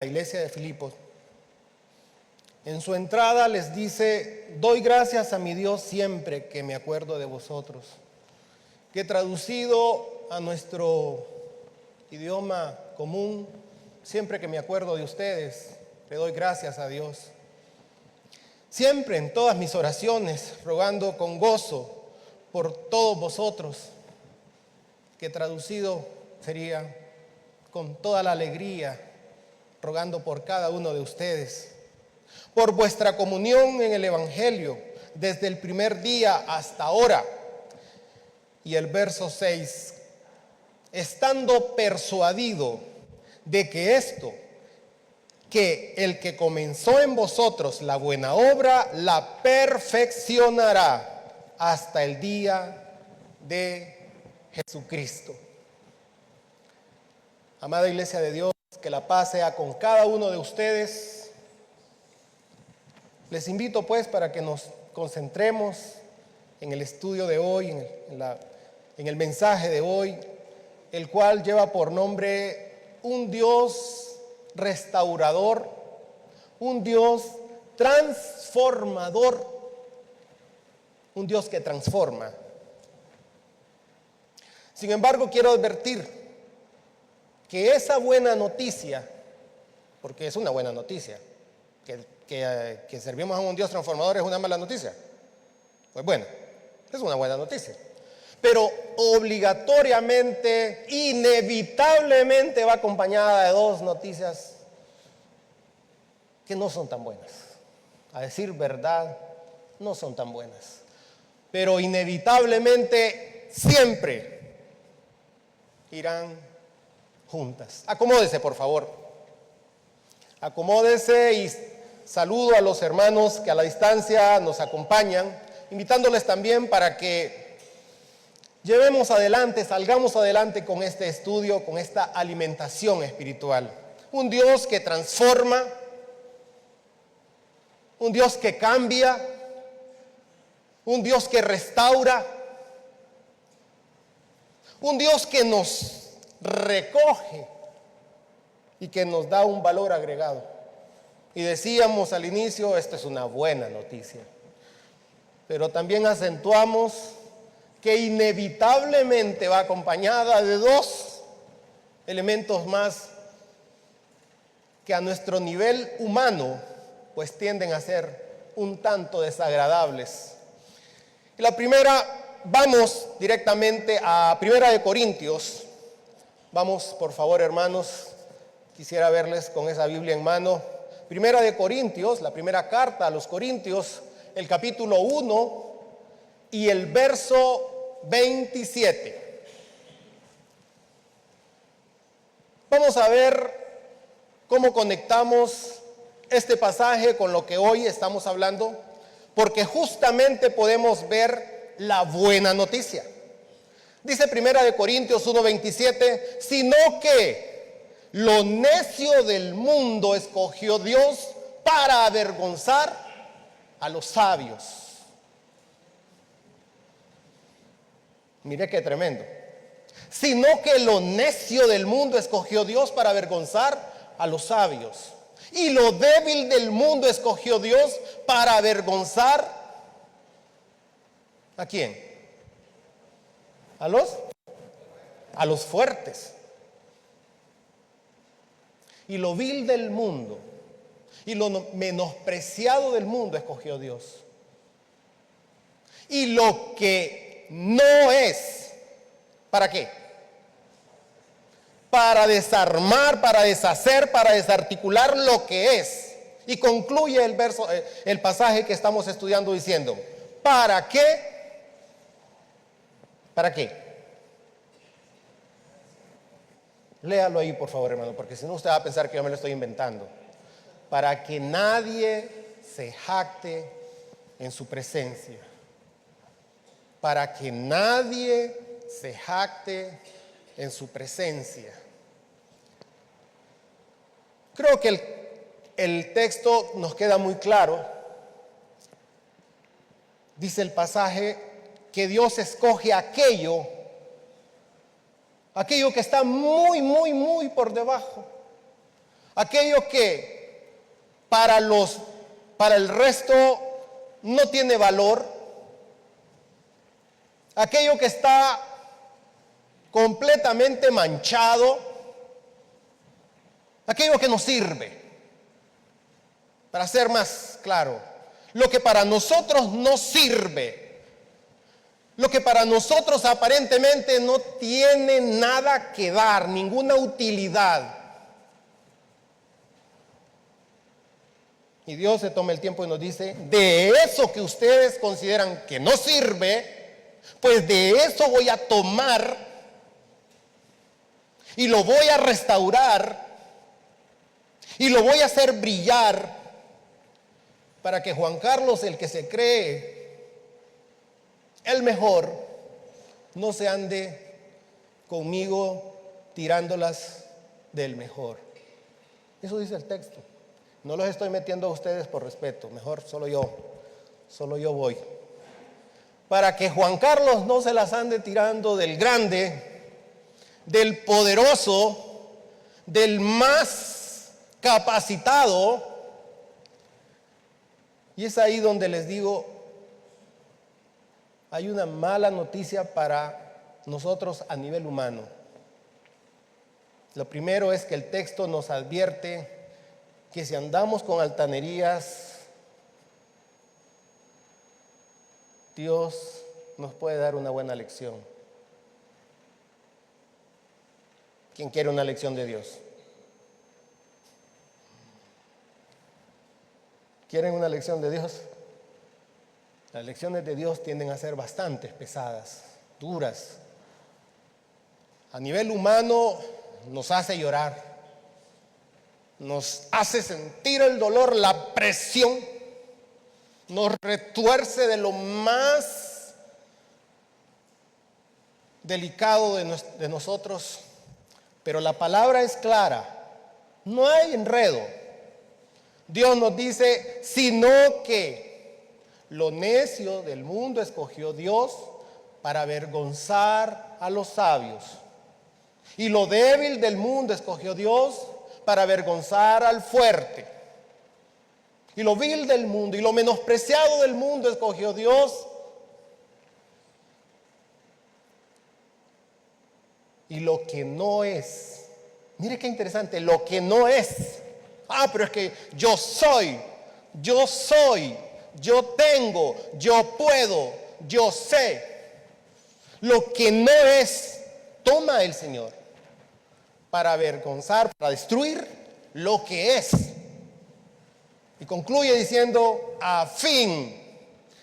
la iglesia de Filipos. En su entrada les dice: doy gracias a mi Dios siempre que me acuerdo de vosotros. Que traducido a nuestro idioma común, siempre que me acuerdo de ustedes, le doy gracias a Dios. Siempre en todas mis oraciones, rogando con gozo por todos vosotros, que traducido sería con toda la alegría, rogando por cada uno de ustedes, por vuestra comunión en el Evangelio, desde el primer día hasta ahora. Y el verso 6, estando persuadido de que el que comenzó en vosotros la buena obra, la perfeccionará hasta el día de Jesucristo. Amada iglesia de Dios, que la paz sea con cada uno de ustedes. Les invito pues para que nos concentremos en el estudio de hoy, en el mensaje de hoy, el cual lleva por nombre un Dios restaurador, un Dios transformador, un Dios que transforma. Sin embargo, quiero advertir que esa buena noticia, porque es una buena noticia, que servimos a un Dios transformador es una mala noticia. Pues bueno, es una buena noticia. Pero obligatoriamente, inevitablemente va acompañada de dos noticias que no son tan buenas. A decir verdad, no son tan buenas. Pero inevitablemente siempre irán juntas. Acomódese, por favor. Acomódese y saludo a los hermanos que a la distancia nos acompañan, invitándoles también para que llevemos adelante, salgamos adelante con este estudio, con esta alimentación espiritual. Un Dios que transforma, un Dios que cambia, un Dios que restaura, un Dios que nos recoge y que nos da un valor agregado. Y decíamos al inicio, esta es una buena noticia, pero también acentuamos que inevitablemente va acompañada de dos elementos más que a nuestro nivel humano pues tienden a ser un tanto desagradables. Y la primera, vamos directamente a 1 Corintios. Vamos, por favor, hermanos, quisiera verles con esa Biblia en mano. 1 Corintios, la primera carta a los Corintios, el capítulo 1 y el verso 27. Vamos a ver cómo conectamos este pasaje con lo que hoy estamos hablando, porque justamente podemos ver la buena noticia. Dice 1 Corintios 1:27, sino que lo necio del mundo escogió Dios para avergonzar a los sabios. Mire qué tremendo. Sino que lo necio del mundo escogió Dios para avergonzar a los sabios. Y lo débil del mundo escogió Dios para avergonzar ¿a quién? A los fuertes. Y lo vil del mundo y lo menospreciado del mundo escogió Dios. Y lo que no es, ¿para qué? Para desarmar, para deshacer, para desarticular lo que es. Y concluye el pasaje que estamos estudiando diciendo, ¿para qué? ¿Para qué? Léalo ahí, por favor, hermano, porque si no usted va a pensar que yo me lo estoy inventando. Para que nadie se jacte en su presencia. Para que nadie se jacte en su presencia. Creo que el texto nos queda muy claro. Dice el pasaje que Dios escoge aquello que está muy, muy, muy por debajo. aquello que para el resto no tiene valor, aquello que está completamente manchado, aquello que no sirve. Para ser más claro, lo que para nosotros no sirve, lo que para nosotros aparentemente no tiene nada que dar, ninguna utilidad. Y Dios se toma el tiempo y nos dice, de eso que ustedes consideran que no sirve, pues de eso voy a tomar y lo voy a restaurar y lo voy a hacer brillar para que Juan Carlos, el que se cree el mejor, no se ande conmigo tirándolas del mejor. Eso dice el texto. No los estoy metiendo a ustedes por respeto, mejor solo yo voy. Para que Juan Carlos no se las ande tirando del grande, del poderoso, del más capacitado. Y es ahí donde les digo, hay una mala noticia para nosotros a nivel humano. Lo primero es que el texto nos advierte que si andamos con altanerías, Dios nos puede dar una buena lección. ¿Quién quiere una lección de Dios? ¿Quieren una lección de Dios? Las lecciones de Dios tienden a ser bastante pesadas, duras. A nivel humano nos hace llorar, nos hace sentir el dolor, la presión, nos retuerce de lo más delicado de nosotros, pero la palabra es clara, no hay enredo. Dios nos dice, sino que lo necio del mundo escogió Dios para avergonzar a los sabios, y lo débil del mundo escogió Dios para avergonzar al fuerte. Y lo vil del mundo y lo menospreciado del mundo escogió Dios. Y lo que no es, mire qué interesante, lo que no es. Pero es que yo soy, yo tengo, yo puedo, yo sé. Lo que no es, toma el Señor para avergonzar, para destruir lo que es. Y concluye diciendo, a fin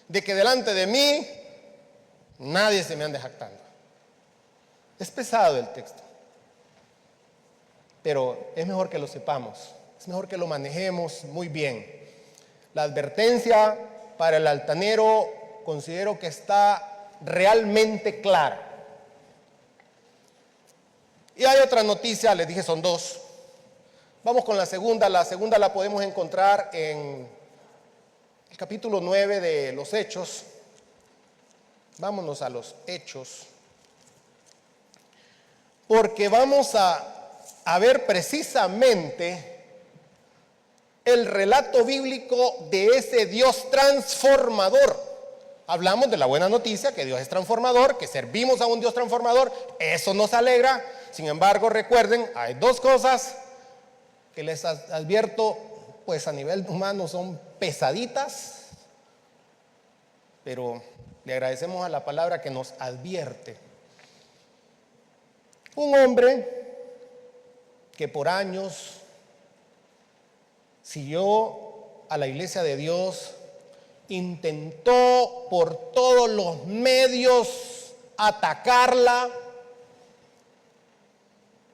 de que delante de mí nadie se me ande jactando. Es pesado el texto, pero es mejor que lo sepamos, es mejor que lo manejemos muy bien. La advertencia para el altanero considero que está realmente clara. Y hay otra noticia, les dije son dos. Vamos con la segunda. La segunda la podemos encontrar en el capítulo 9 de los Hechos. Vámonos a los Hechos. Porque vamos a ver precisamente el relato bíblico de ese Dios transformador. Hablamos de la buena noticia, que Dios es transformador, que servimos a un Dios transformador, eso nos alegra. Sin embargo, recuerden, hay dos cosas que les advierto, pues a nivel humano son pesaditas, pero le agradecemos a la palabra que nos advierte. Un hombre que por años siguió a la iglesia de Dios, intentó por todos los medios atacarla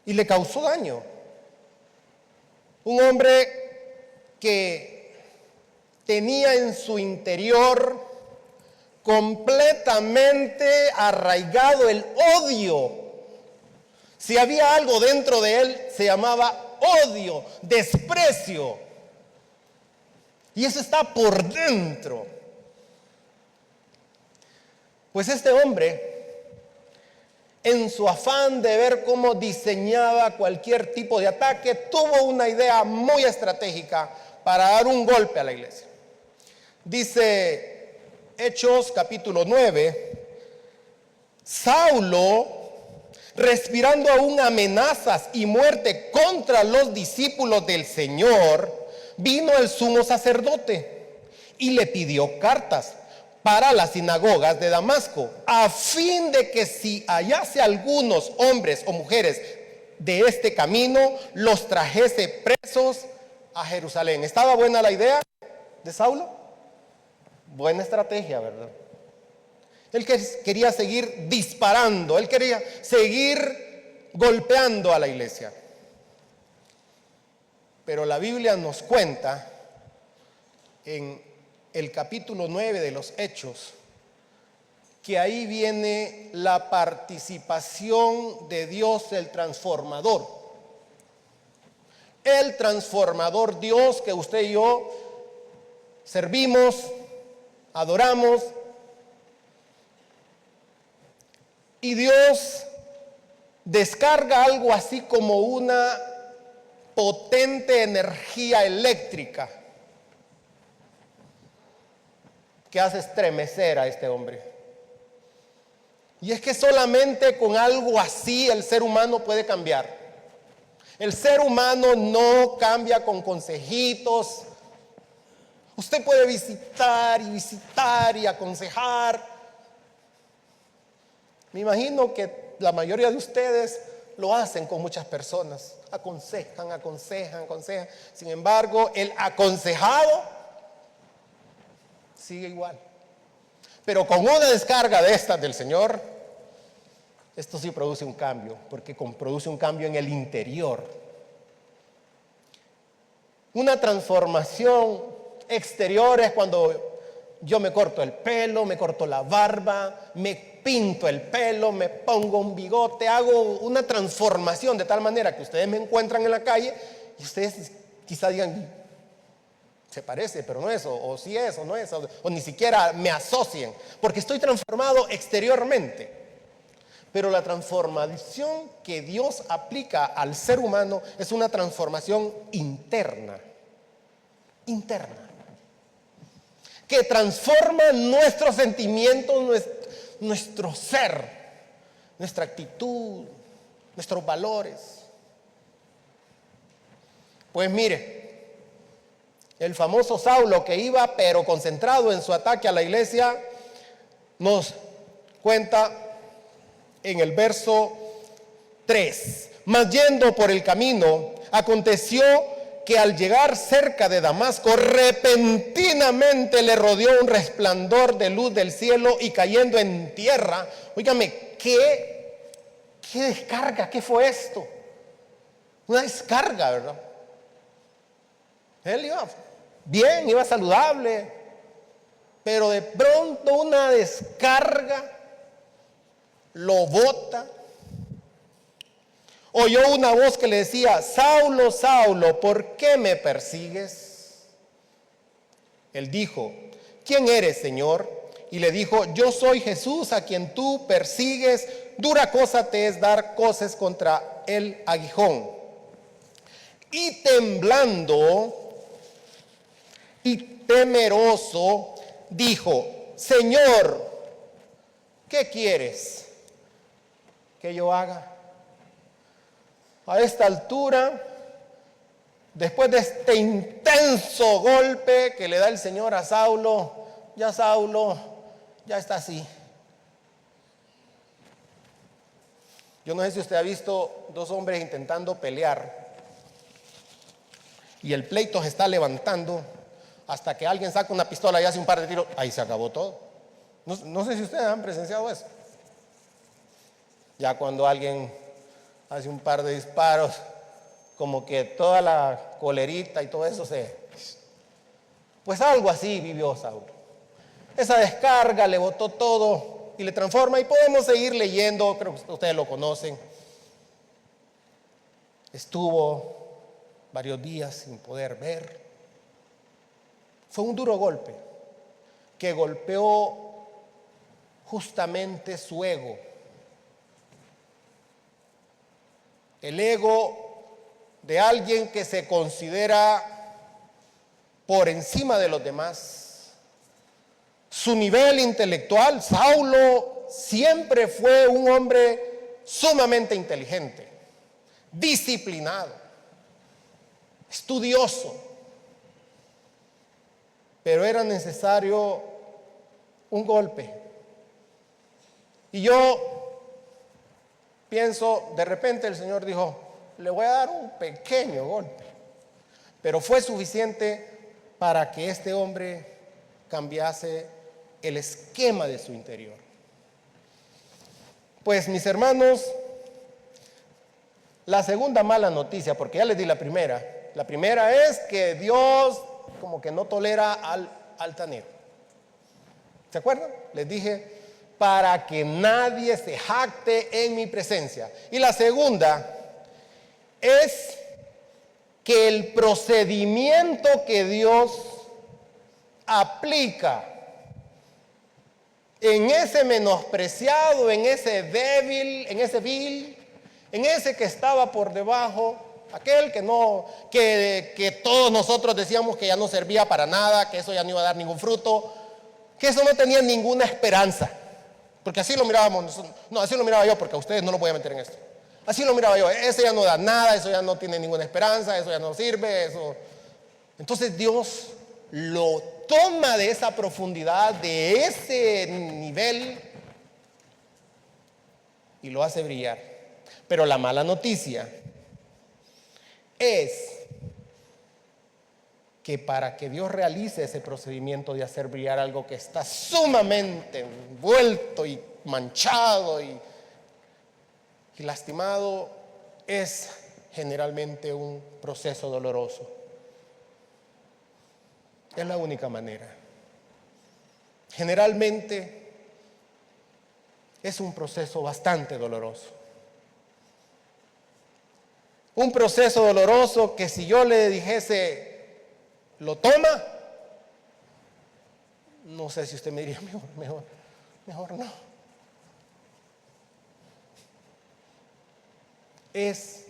y le causó daño. Un hombre que tenía en su interior completamente arraigado el odio. Si había algo dentro de él, se llamaba odio, desprecio. Y eso está por dentro. Pues este hombre en su afán de ver cómo diseñaba cualquier tipo de ataque, tuvo una idea muy estratégica para dar un golpe a la iglesia. Dice Hechos capítulo 9, Saulo, respirando aún amenazas y muerte contra los discípulos del Señor, vino al sumo sacerdote y le pidió cartas para las sinagogas de Damasco, a fin de que si hallase algunos hombres o mujeres de este camino, los trajese presos a Jerusalén. ¿Estaba buena la idea de Saulo? Buena estrategia, ¿verdad? Él quería seguir disparando, él quería seguir golpeando a la iglesia. Pero la Biblia nos cuenta en el capítulo 9 de los Hechos que ahí viene la participación de Dios, el transformador. El transformador Dios que usted y yo servimos, adoramos. Y Dios descarga algo así como una potente energía eléctrica que hace estremecer a este hombre. Y es que solamente con algo así el ser humano puede cambiar. El ser humano no cambia con consejitos. Usted puede visitar y aconsejar. Me imagino que la mayoría de ustedes lo hacen con muchas personas. Aconsejan. Sin embargo, el aconsejado sigue igual. Pero con una descarga de estas del Señor, esto sí produce un cambio, porque produce un cambio en el interior. Una transformación exterior es cuando yo me corto el pelo, me corto la barba, me pinto el pelo, me pongo un bigote, hago una transformación de tal manera que ustedes me encuentran en la calle y ustedes quizá digan, se parece, pero no es, o sí es, o no es, o ni siquiera me asocien, porque estoy transformado exteriormente. Pero la transformación que Dios aplica al ser humano es una transformación interna, que transforma nuestros sentimientos, nuestro ser, nuestra actitud, nuestros valores. Pues mire, el famoso Saulo, que iba pero concentrado en su ataque a la iglesia, nos cuenta en el verso 3: mas yendo por el camino, aconteció que al llegar cerca de Damasco, repentinamente le rodeó un resplandor de luz del cielo, y cayendo en tierra, óigame, ¿qué descarga? ¿Qué fue esto? Una descarga, ¿verdad? Él iba bien, iba saludable, pero de pronto una descarga lo bota. Oyó una voz que le decía: Saulo, Saulo, ¿por qué me persigues? Él dijo: ¿quién eres, Señor? Y le dijo: yo soy Jesús, a quien tú persigues. Dura cosa te es dar coces contra el aguijón. Y temblando y temeroso, dijo: Señor, ¿qué quieres que yo haga? A esta altura, después de este intenso golpe que le da el Señor a Saulo ya está así. Yo no sé si usted ha visto dos hombres intentando pelear y el pleito se está levantando hasta que alguien saca una pistola y hace un par de tiros. Ahí se acabó todo. No sé si ustedes han presenciado eso. Ya cuando alguien hace un par de disparos, como que toda la colerita y todo eso pues algo así vivió Saulo. Esa descarga le botó todo y le transforma, y podemos seguir leyendo, creo que ustedes lo conocen. Estuvo varios días sin poder ver. Fue un duro golpe que golpeó justamente su ego. el ego de alguien que se considera por encima de los demás. Su nivel intelectual, Saulo siempre fue un hombre sumamente inteligente, disciplinado, estudioso, pero era necesario un golpe. Y yo pienso, de repente el Señor dijo, le voy a dar un pequeño golpe, pero fue suficiente para que este hombre cambiase el esquema de su interior. Pues mis hermanos, la segunda mala noticia, porque ya les di la primera es que Dios como que no tolera al altanero. ¿Se acuerdan? Les dije, para que nadie se jacte en mi presencia. Y la segunda es que el procedimiento que Dios aplica en ese menospreciado, en ese débil, en ese vil, en ese que estaba por debajo, aquel que todos nosotros decíamos que ya no servía para nada, que eso ya no iba a dar ningún fruto, que eso no tenía ninguna esperanza, porque así lo mirábamos, no, así lo miraba yo, porque a ustedes no lo voy a meter en esto. Así lo miraba yo, ese ya no da nada, eso ya no tiene ninguna esperanza, eso ya no sirve, eso. Entonces Dios lo toma de esa profundidad, de ese nivel, y lo hace brillar. Pero la mala noticia es que para que Dios realice ese procedimiento de hacer brillar algo que está sumamente envuelto y manchado y lastimado, es generalmente un proceso doloroso. Es la única manera. Generalmente es un proceso bastante doloroso. Un proceso doloroso que si yo le dijese, ¿lo toma? No sé si usted me diría, mejor no. Es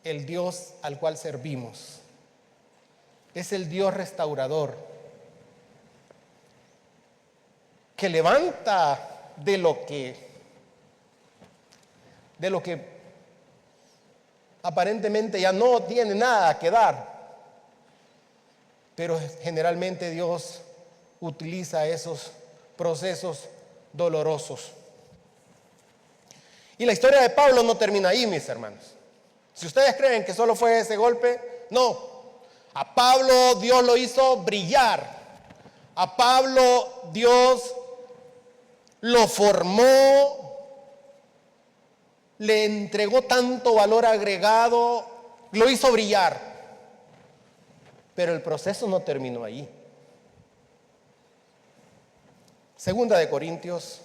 el Dios al cual servimos. Es el Dios restaurador, que levanta de lo que aparentemente ya no tiene nada que dar. Pero generalmente Dios utiliza esos procesos dolorosos. Y la historia de Pablo no termina ahí, mis hermanos. Si ustedes creen que solo fue ese golpe, no. A Pablo Dios lo hizo brillar. A Pablo Dios lo formó, le entregó tanto valor agregado, lo hizo brillar. Pero el proceso no terminó ahí. Segunda de Corintios,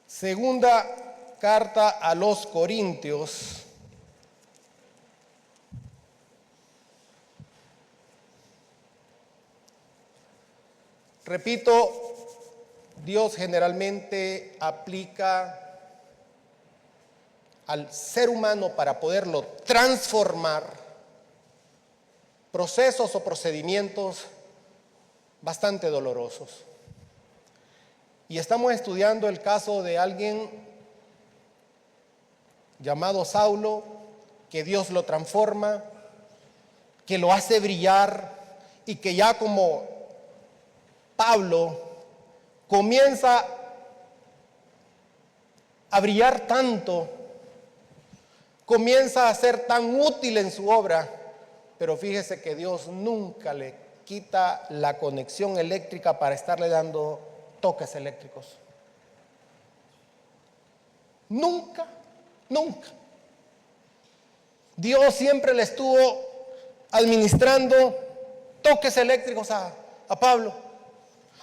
segunda carta a los Corintios, repito, Dios generalmente aplica al ser humano para poderlo transformar procesos o procedimientos bastante dolorosos. Y estamos estudiando el caso de alguien llamado Saulo, que Dios lo transforma, que lo hace brillar y que ya como Pablo comienza a brillar tanto, comienza a ser tan útil en su obra, pero fíjese que Dios nunca le quita la conexión eléctrica para estarle dando toques eléctricos. Nunca. Dios siempre le estuvo administrando toques eléctricos a Pablo.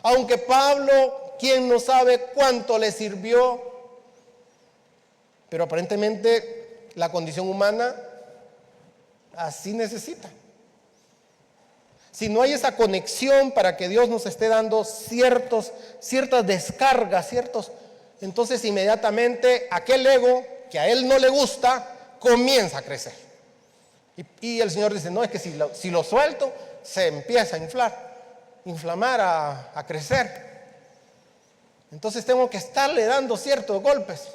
Aunque Pablo, quien no sabe cuánto le sirvió, pero aparentemente la condición humana así necesita. Si no hay esa conexión para que Dios nos esté dando ciertas descargas, entonces inmediatamente aquel ego que a él no le gusta, comienza a crecer. Y el Señor dice, no, es que si lo suelto, se empieza a inflamar, a crecer. Entonces tengo que estarle dando ciertos golpes.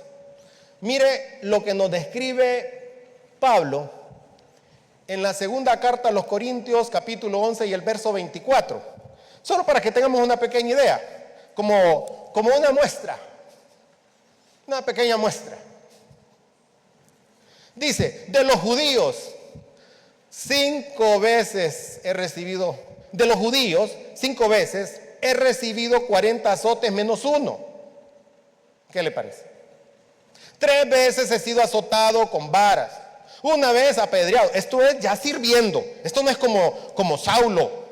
Mire lo que nos describe Pablo en la segunda carta a los Corintios, capítulo 11 y el verso 24. Solo para que tengamos una pequeña idea, como una muestra, una pequeña muestra. Dice, de los judíos, 5 veces he recibido, 40 azotes menos 1. ¿Qué le parece? 3 veces he sido azotado con varas, 1 vez apedreado. Esto es ya sirviendo. Esto no es como Saulo.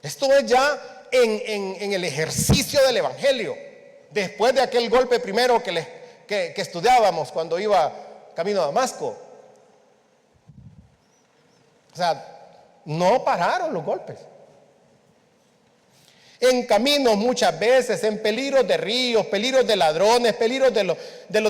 Esto es ya en el ejercicio del evangelio. Después de aquel golpe primero que estudiábamos cuando iba camino a Damasco. O sea, no pararon los golpes. En caminos muchas veces, en peligros de ríos, peligros de ladrones, peligros de los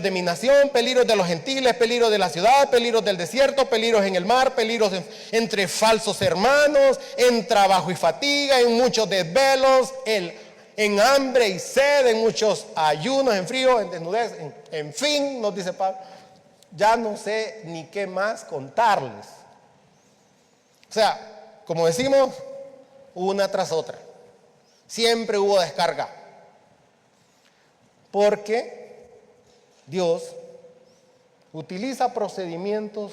de mi nación, peligros de los gentiles, peligros de la ciudad, peligros del desierto, peligros en el mar, peligros entre falsos hermanos, en trabajo y fatiga, en muchos desvelos, en hambre y sed, en muchos ayunos, en frío, en desnudez, en fin, nos dice Pablo, ya no sé ni qué más contarles. O sea, como decimos, una tras otra. Siempre hubo descarga. Porque Dios utiliza procedimientos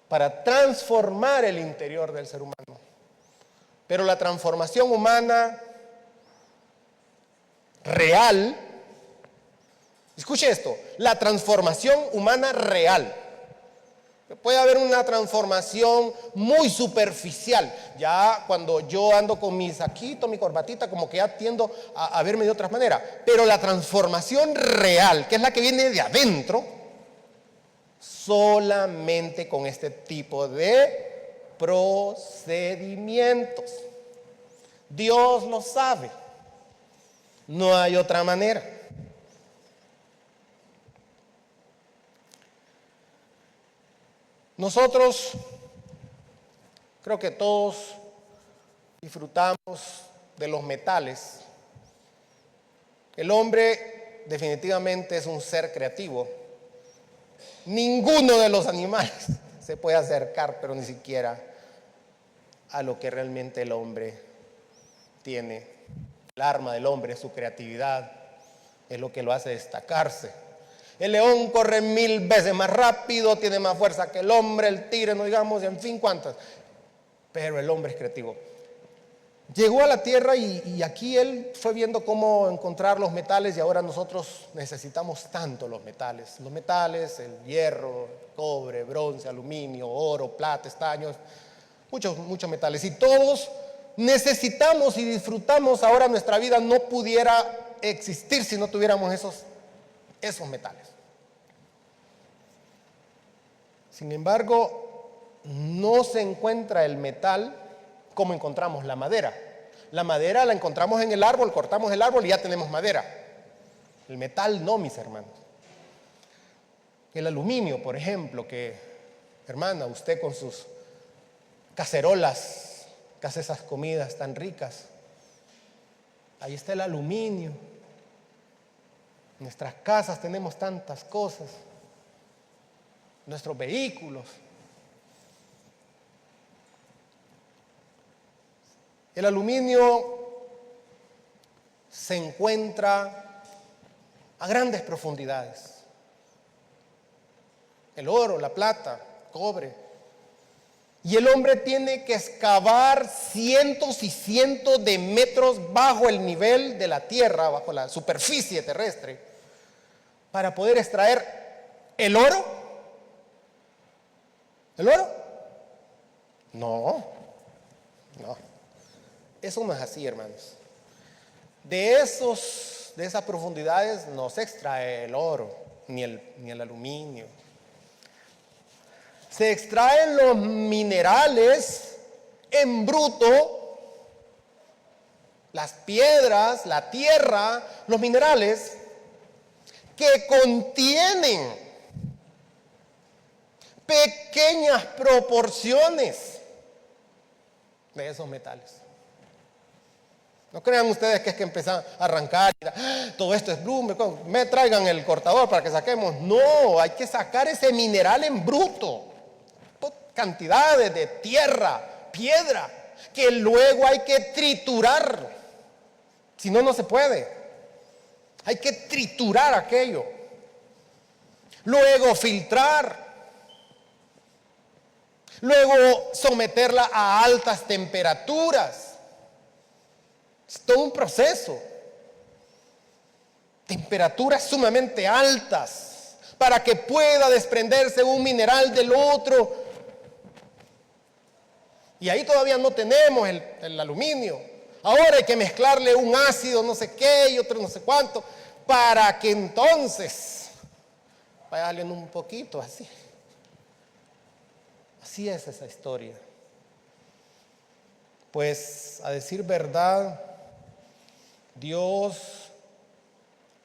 para transformar el interior del ser humano. Pero la transformación humana real, escuche esto, la transformación humana real. Puede haber una transformación muy superficial. Ya cuando yo ando con mi saquito, mi corbatita, como que ya tiendo a verme de otras maneras. Pero la transformación real, que es la que viene de adentro, solamente con este tipo de procedimientos. Dios lo sabe. No hay otra manera. Nosotros, creo que todos disfrutamos de los metales. El hombre definitivamente es un ser creativo. Ninguno de los animales se puede acercar, pero ni siquiera a lo que realmente el hombre tiene. El arma del hombre es su creatividad, es lo que lo hace destacarse. El león corre 1000 veces más rápido, tiene más fuerza que el hombre, el tigre, no digamos, en fin, cuántas. Pero el hombre es creativo. Llegó a la tierra y aquí él fue viendo cómo encontrar los metales y ahora nosotros necesitamos tanto los metales. Los metales, el hierro, cobre, bronce, aluminio, oro, plata, estaños, muchos metales. Y todos necesitamos y disfrutamos. Ahora nuestra vida no pudiera existir si no tuviéramos esos metales. Sin embargo, no se encuentra el metal como encontramos la madera. La madera la encontramos en el árbol, cortamos el árbol y ya tenemos madera. El metal no, mis hermanos. El aluminio, por ejemplo, que, hermana, usted con sus cacerolas, que hace esas comidas tan ricas, ahí está el aluminio. En nuestras casas tenemos tantas cosas, nuestros vehículos. El aluminio se encuentra a grandes profundidades. El oro, la plata, cobre. Y el hombre tiene que excavar cientos y cientos de metros bajo el nivel de la tierra, bajo la superficie terrestre, para poder extraer el oro. ¿El oro? No. Eso no es así, hermanos. De esas profundidades no se extrae el oro, ni el aluminio. Se extraen los minerales en bruto, las piedras, la tierra, los minerales que contienen pequeñas proporciones de esos metales. No crean ustedes que es que empiezan a arrancar, todo esto es blue, me traigan el cortador para que saquemos. No, hay que sacar ese mineral en bruto. Cantidades de tierra, piedra, que luego hay que triturar. Si no, no se puede. Hay que triturar aquello. Luego filtrar. Luego someterla a altas temperaturas. Es todo un proceso. Temperaturas sumamente altas para que pueda desprenderse un mineral del otro. Y ahí todavía no tenemos el aluminio. Ahora hay que mezclarle un ácido no sé qué y otro no sé cuánto para que entonces vaya saliendo un poquito así. Así es esa historia. Pues a decir verdad, Dios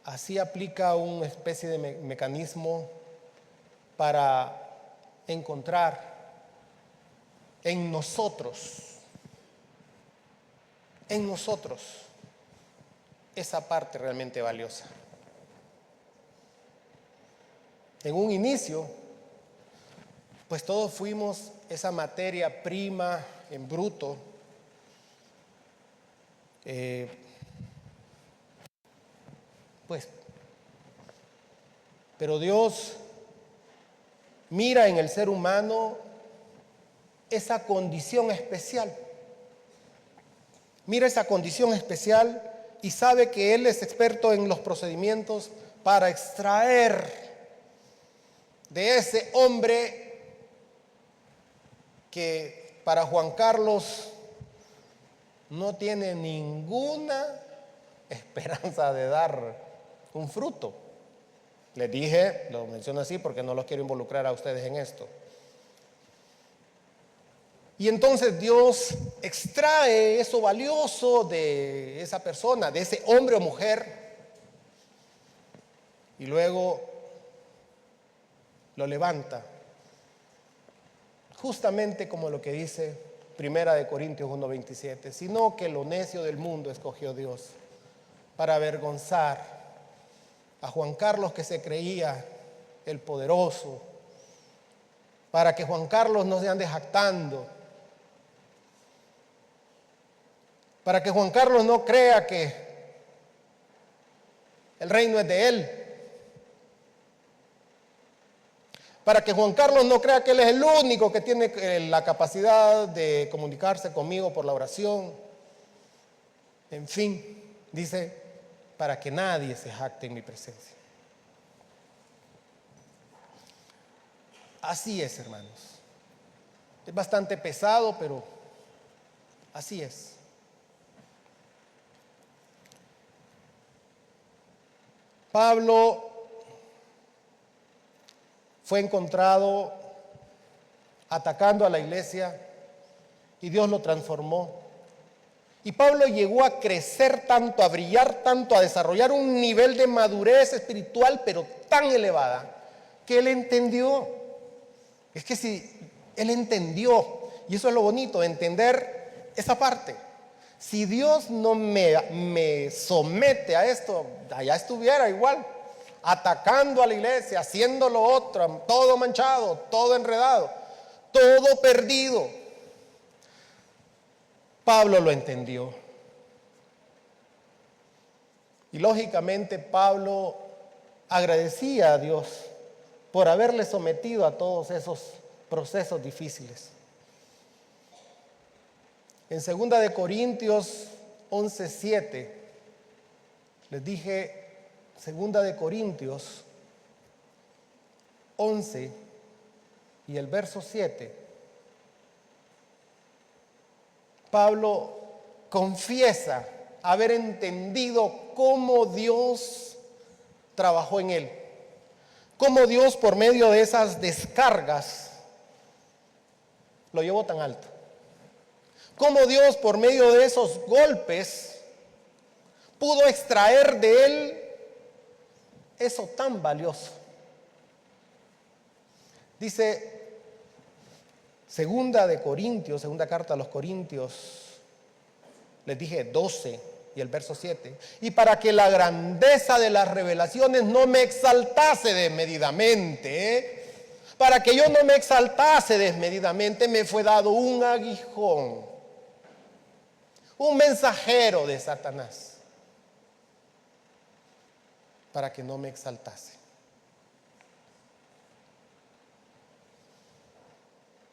así aplica una especie de mecanismo para encontrar en nosotros esa parte realmente valiosa. En un inicio, pues todos fuimos esa materia prima en bruto, pero Dios mira en el ser humano esa condición especial. Mira esa condición especial y sabe que Él es experto en los procedimientos para extraer de ese hombre que para Juan Carlos no tiene ninguna esperanza de dar un fruto. Les dije, lo menciono así porque no los quiero involucrar a ustedes en esto. Y entonces Dios extrae eso valioso de esa persona, de ese hombre o mujer, y luego lo levanta. Justamente como lo que dice Primera de Corintios 1:27, sino que lo necio del mundo escogió Dios para avergonzar a Juan Carlos, que se creía el poderoso, para que Juan Carlos no se ande jactando, para que Juan Carlos no crea que el reino es de él, para que Juan Carlos no crea que él es el único que tiene la capacidad de comunicarse conmigo por la oración. En fin, dice, para que nadie se jacte en mi presencia. Así es, hermanos. Es bastante pesado, pero así es. Pablo fue encontrado atacando a la iglesia y Dios lo transformó. Y Pablo llegó a crecer tanto, a brillar tanto, a desarrollar un nivel de madurez espiritual, pero tan elevada, que él entendió. Es que si él entendió, y eso es lo bonito, entender esa parte. Si Dios no me somete a esto, allá estuviera igual, atacando a la iglesia, haciendo lo otro, todo manchado, todo enredado, todo perdido. Pablo lo entendió. Y lógicamente Pablo agradecía a Dios por haberle sometido a todos esos procesos difíciles. En 2 de Corintios 11:7, les dije 2 de Corintios 11 y el verso 7, Pablo confiesa haber entendido cómo Dios trabajó en él, cómo Dios por medio de esas descargas lo llevó tan alto, cómo Dios por medio de esos golpes pudo extraer de él eso tan valioso. Dice Segunda carta a los Corintios, les dije 12 y el verso 7. Y para que la grandeza de las revelaciones no me exaltase desmedidamente, para que yo no me exaltase desmedidamente, me fue dado un aguijón, un mensajero de Satanás, para que no me exaltase.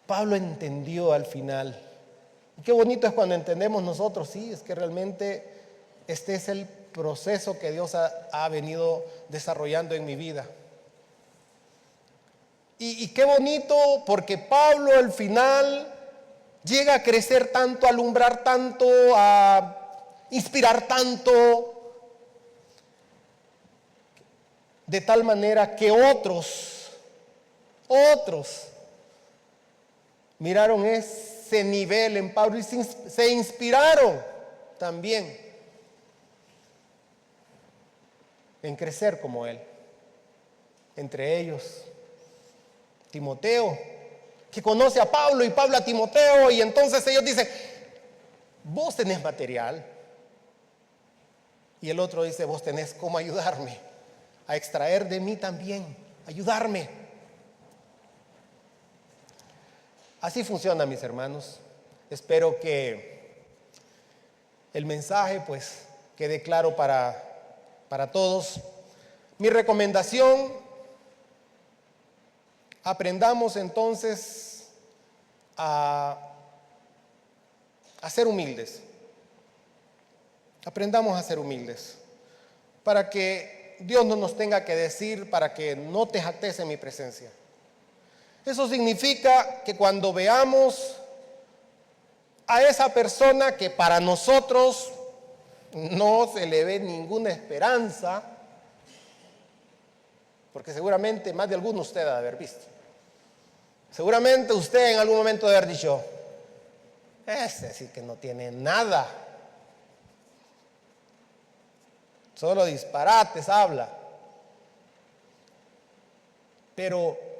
Pablo entendió al final. Y qué bonito es cuando entendemos nosotros, sí, es que realmente este es el proceso que Dios ha venido desarrollando en mi vida. Y qué bonito porque Pablo al final llega a crecer tanto, a alumbrar tanto, a inspirar tanto, de tal manera que otros miraron ese nivel en Pablo y se inspiraron también en crecer como él. Entre ellos, Timoteo, que conoce a Pablo y Pablo a Timoteo, y entonces ellos dicen, vos tenés material. Y el otro dice, vos tenés cómo ayudarme, a extraer de mí también, ayudarme. Así funciona, mis hermanos. Espero que el mensaje pues quede claro para todos. Mi recomendación, aprendamos entonces a ser humildes. Aprendamos a ser humildes para que Dios no nos tenga que decir, para que no te jactes en mi presencia. Eso significa que cuando veamos a esa persona que para nosotros no se le ve ninguna esperanza, porque seguramente más de alguno usted ha de haber visto. Seguramente usted en algún momento debe haber dicho, ese sí que no tiene nada. Solo disparates habla. Pero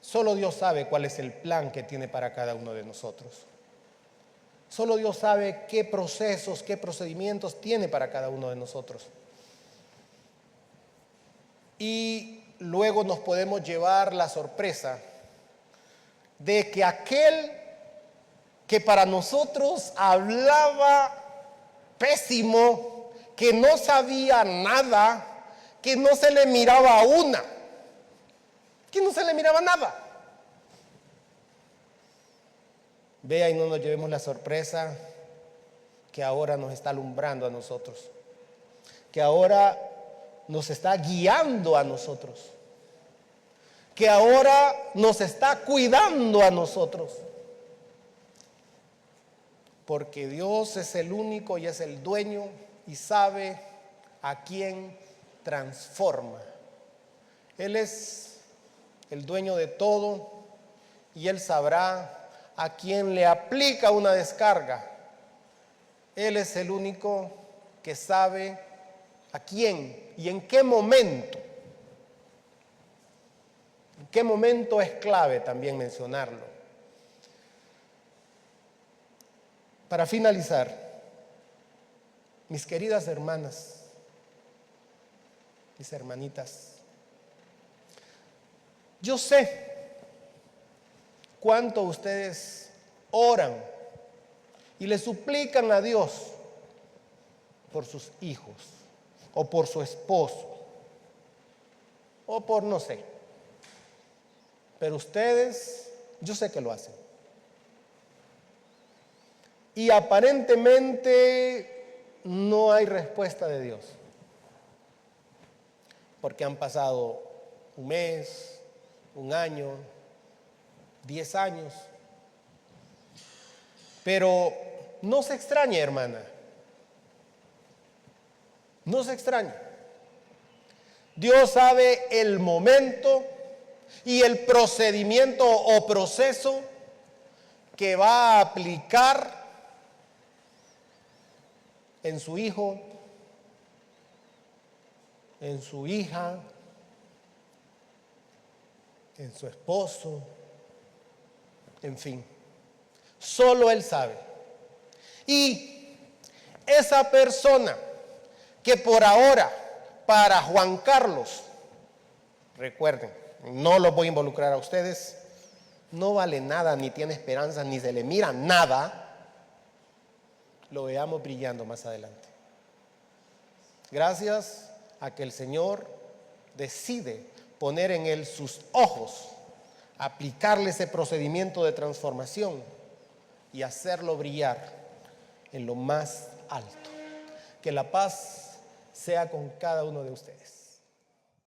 solo Dios sabe cuál es el plan que tiene para cada uno de nosotros. Solo Dios sabe qué procesos, qué procedimientos tiene para cada uno de nosotros. Y luego nos podemos llevar la sorpresa de que aquel que para nosotros hablaba pésimo, que no sabía nada, que no se le miraba una, que no se le miraba nada. Vea y no nos llevemos la sorpresa que ahora nos está alumbrando a nosotros, que ahora nos está guiando a nosotros, que ahora nos está cuidando a nosotros. Porque Dios es el único y es el dueño y sabe a quién transforma. Él es el dueño de todo y Él sabrá a quién le aplica una descarga. Él es el único que sabe a quién y en qué momento. En qué momento es clave también mencionarlo. Para finalizar, mis queridas hermanas, mis hermanitas, yo sé cuánto ustedes oran y le suplican a Dios por sus hijos o por su esposo o por no sé. Pero ustedes, yo sé que lo hacen. Y aparentemente no hay respuesta de Dios. Porque han pasado un mes, un año, 10 años. Pero no se extrañe, hermana. No se extrañe. Dios sabe el momento y el procedimiento o proceso que va a aplicar en su hijo, en su hija, en su esposo, En fin, solo Él sabe. Y esa persona que por ahora, para Juan Carlos, recuerden, no los voy a involucrar a ustedes, no vale nada, ni tiene esperanza, ni se le mira nada, lo veamos brillando más adelante. Gracias a que el Señor decide poner en él sus ojos, aplicarle ese procedimiento de transformación y hacerlo brillar en lo más alto. Que la paz sea con cada uno de ustedes.